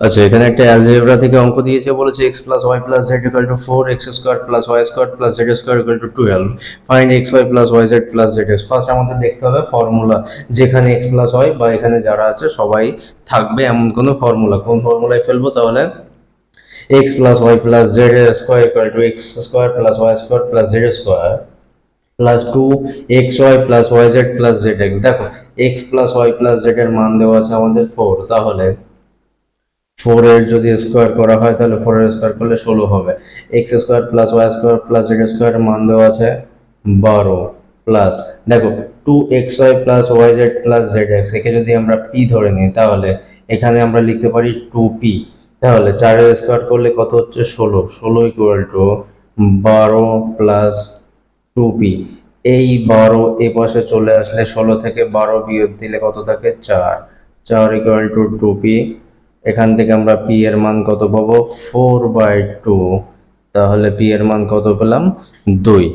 আচ্ছা, এখানে একটা অ্যালজেব্রা থেকে অঙ্ক দিয়েছে, বলেছে x plus Y plus Z equal to 4, x square plus Y square plus Z square equal to 12, find X Y plus Y Z plus Z X. First আমাদের দেখতে হবে ফর্মুলা, যেখানে এক্স প্লাস ওয়াই বা এখানে যারা আছে সবাই থাকবে এমন কোনো ফর্মুলা, কোন ফর্মুলায় ফেলবো তাহলে? X plus Y plus Z square equal to X square plus Y square plus Z square plus 2xy plus Y Z plus Z X. দেখো, X plus Y plus Z এর মান দেওয়া আছে আমাদের 4, তাহলে 4 এর যদি স্কোয়ার করা হয় তাহলে 4 এর স্কোয়ার করলে 16 হবে। X square plus Y square plus Z square মান দেওয়া আছে 12, প্লাস দেখো 2xy plus Y Z plus Z X, একে যদি আমরা পি ধরে নিই তাহলে এখানে আমরা লিখতে পারি 2p। তাহলে 4 এর স্কোয়ার করলে কত হচ্ছে? 16, 16 ইকুয়াল টু 12 প্লাস 2p। এই 12 এ পাশে চলে আসলে 16 থেকে 12 বিয়োগ দিলে কত থাকে? 4, 4 ইকুয়াল টু 2p। এখান থেকে আমরা পি এর মান কত পাবো? 4/2। তাহলে পি এর মান কত পেলাম? 2।